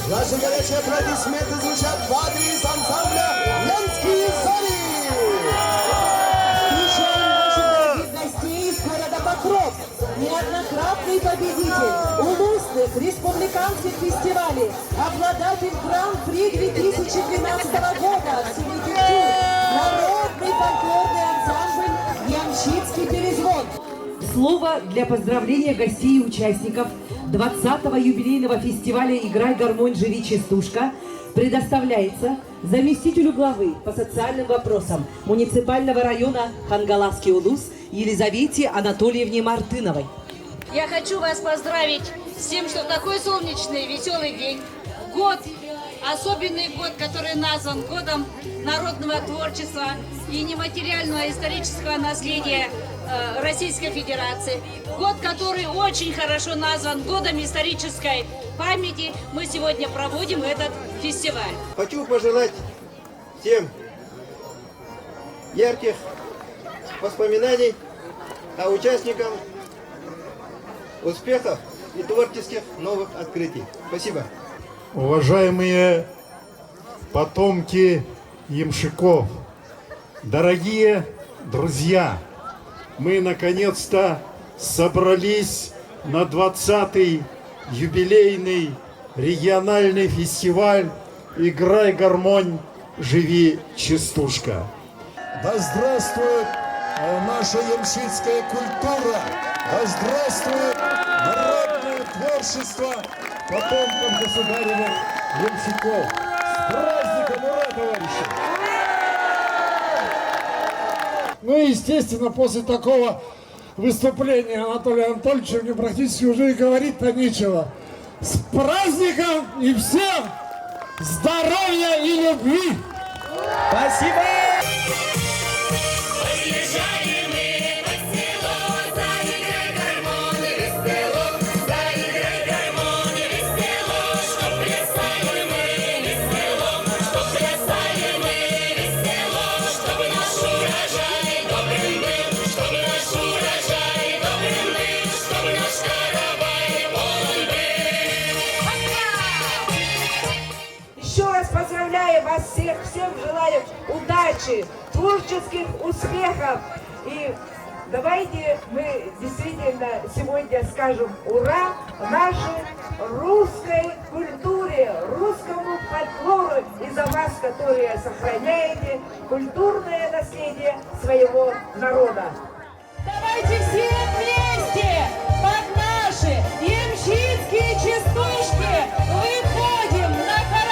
Наши горячие аплодисменты звучат в адрес ансамбля «Ленские зори». Встречаем наших дорогих гостей из города Покров. Неоднократный победитель улусных республиканских фестивалей, обладатель гран-при 2012 года в селе Кирчур, народный фольклорный ансамбль «Ямщицкий перезвон». Слово для поздравления гостей и участников 20-го юбилейного фестиваля «Играй, гармонь, живи, частушка» предоставляется заместителю главы по социальным вопросам муниципального района Хангаласский улус Елизавете Анатольевне Мартыновой. Я хочу вас поздравить с тем, что такой солнечный, веселый день. Год, особенный год, который назван годом народного творчества и нематериального исторического наследия Российской Федерации. Год, который очень хорошо назван годом исторической памяти. Мы сегодня проводим этот фестиваль. Хочу пожелать всем ярких воспоминаний, а участникам успехов и творческих новых открытий. Спасибо. Уважаемые потомки ямщиков, дорогие друзья, мы наконец-то собрались на 20-й юбилейный региональный фестиваль «Играй, гармонь, живи, частушка». Да здравствует наша ямщицкая культура! Да здравствует народное творчество потомков государевых ямщиков! С праздником, ура, товарищи! Ну и, естественно, после такого выступления Анатолия Анатольевича мне практически уже и говорить-то нечего. С праздником и всем здоровья и любви! Спасибо! Еще раз поздравляю вас всех, всем желаю удачи, творческих успехов. И давайте мы действительно сегодня скажем ура нашей русской культуре, русскому фольклору и за вас, которые сохраняете культурное наследие своего народа. Давайте все вместе под наши ямщицкие частушки выходим на хоровод!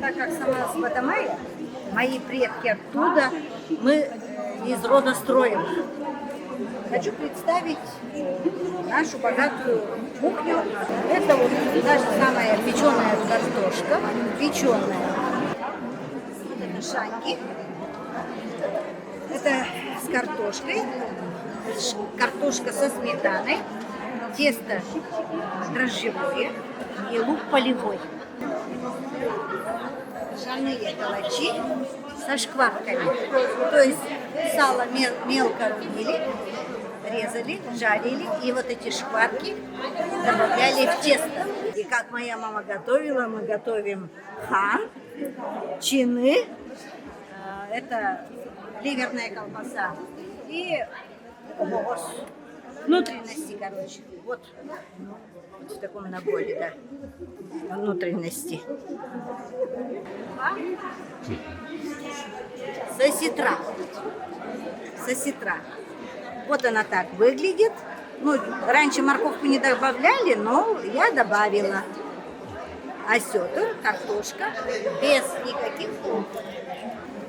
Так как сама с Бадамая, мои предки оттуда, мы из рода Строевых. Хочу представить нашу богатую кухню. Это вот наша самая печеная картошка, печеная. Это шаньки. Это с картошкой, картошка со сметаной, тесто дрожжевое и лук полевой. ржаные калачи со шкварками. То есть сало мелко рубили, резали, жарили, и вот эти шкварки добавляли в тесто. И как моя мама готовила, мы готовим хан, чины, это ливерная колбаса, и внутренности, короче. Вот в таком наборе, да, внутренности. Сосетра. Сосетра. Вот она так выглядит. Ну, раньше морковку не добавляли, но я добавила. Осетр, картошка, без никаких фруктов.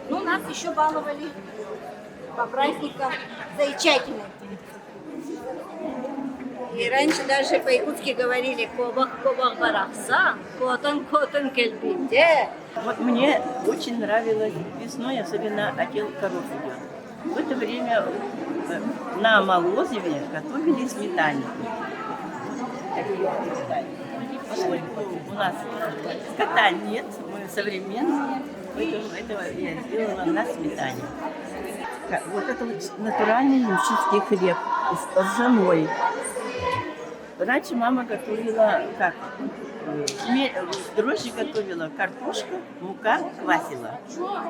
Ну, нас еще баловали по праздникам зайчатиной. И раньше даже по-якутски говорили «кобах барахсан, котон кельбите». Вот мне очень нравилось весной, особенно отдел коров идет. В это время на Молозеве готовили сметанники. Поскольку у нас скота нет, мы современные, поэтому этого я сделала на сметане. Вот это вот натуральный ямщицкий хлеб, ржаной. Раньше мама готовила как? Дрожжи готовила, картошка, мука, квасила.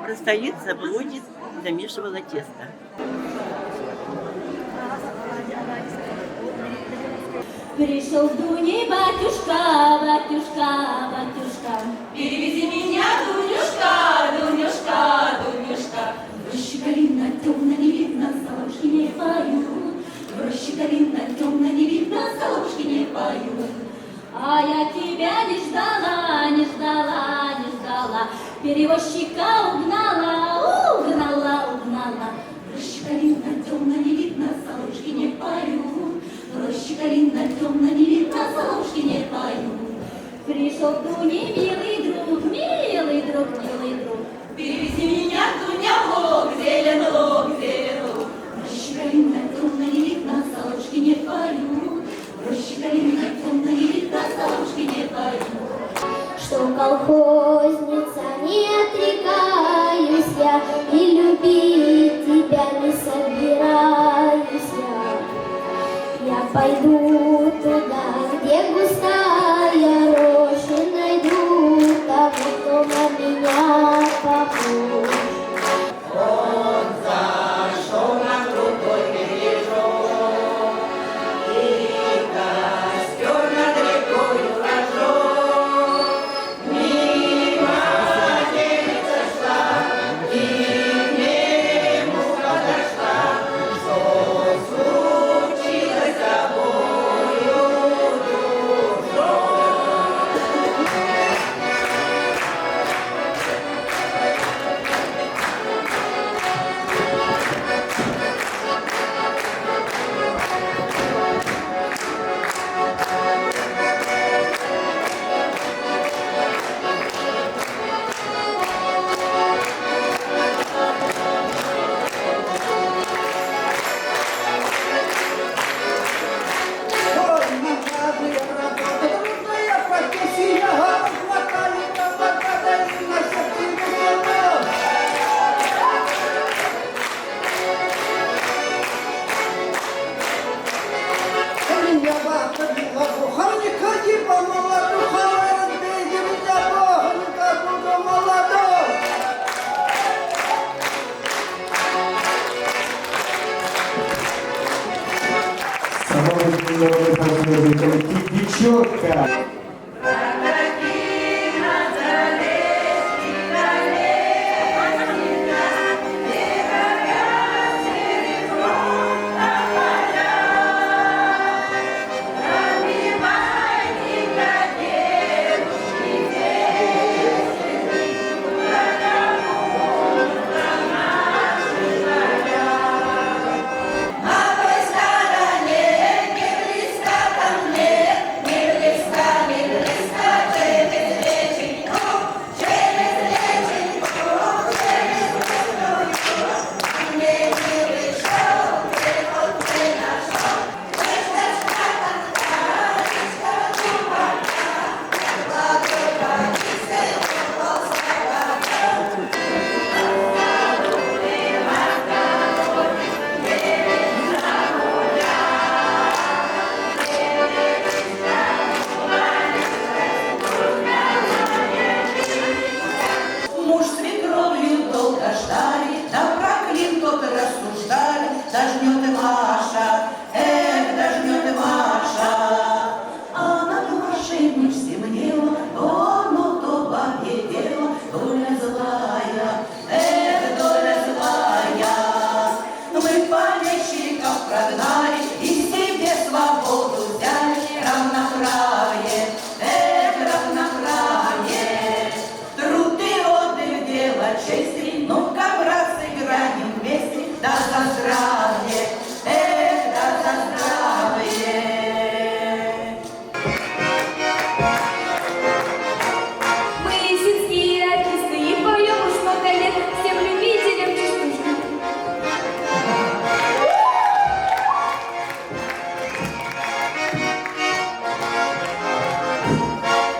Простоит, заблудит, замешивала тесто. Пришел к Дуне батюшка, батюшка, батюшка. Перевези меня, Дунюшка, Дунюшка, Дунюшка. В роще калина темно не видно, соловки не поют. В роще калина темно не видно, соловки не поют. А я тебя не ждала, не ждала, не ждала. Перевозчика угнала, угнала, угнала. В роще калина темно не видно, соловки не поют. В роще калина темно не видно, соловки не поют. Пришел к Дуне милый друг, милый друг, милый друг. Перевези меня, Дуня, в лог, зелен лог, зелен лог. В роще калина темно не видно, соловки не поют. В роще калина темно не видно, соловки не поют. Что колхозница, не отрекаюсь я, и любить тебя не собираюсь я. Я пойду туда, где густая роща, найду того, кто на меня похож. Он зашел на крутой бережок, и костер над рекою разжег. Мимо девица шла, и к нему подошла. Что случилось с тобою, дружок? Коллектив «Девчонка». На той стороне не близко там лет, не близко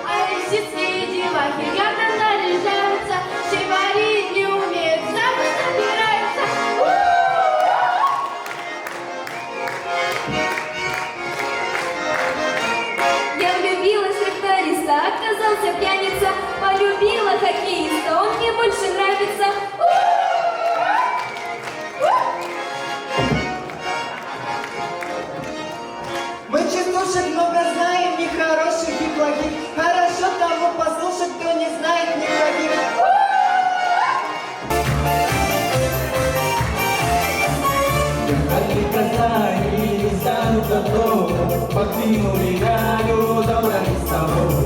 А лисицкие девахи ярко наряжаются, шибарить не умеют, замуж собираются. Я влюбилась в тракториста, оказался пьяница, полюбила хоккеиста, он мне больше нравится. Мы частушек много знаем, ни хороших, ни плохих. Хорошо того послушать, кто не знает никаких. Ехали казани, не станут давно, покинули Галю, забрали с собой.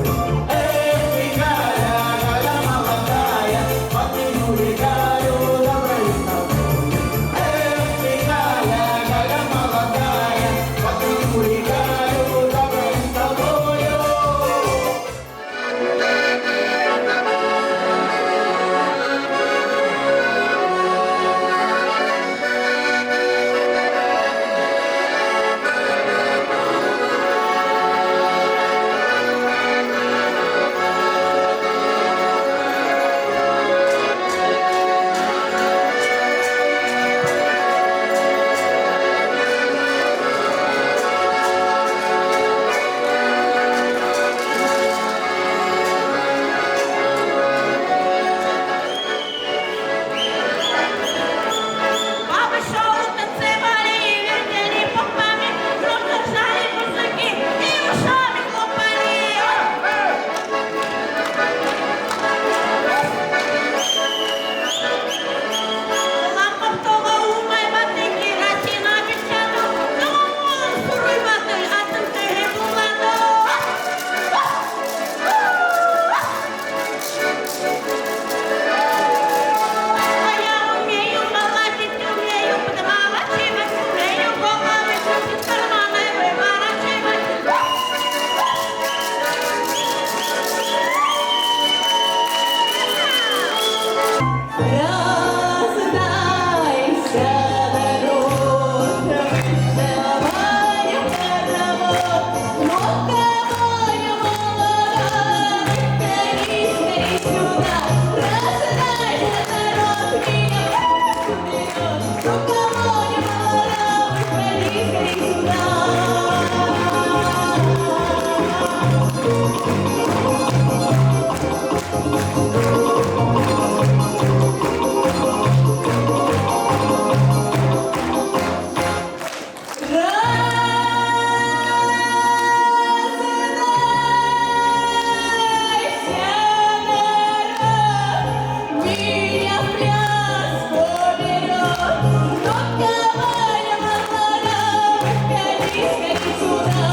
Эх, ты, Галя, Галя молодая, покинули Галю, забрали с собой. Эх, ты, Галя, Галя молодая, покинули Галю, забрали с собой. Бабы шоу танцевали и вертели попами, громко ржали мужики и ушами хлопали. Лампа втога у моей батыки, Расина печату, но суруй батый, а ты гулану. А я умею молотить, умею подмолачивать, умею головы из кармана выворачивать. Раздайся, народ, давай хоровод, луковая молода, скорей, скорей сюда. Раздайся, народ, луковая молода, скорей, скорей сюда. Меня в пляс поберет, луковая молода, скорей, скорей сюда.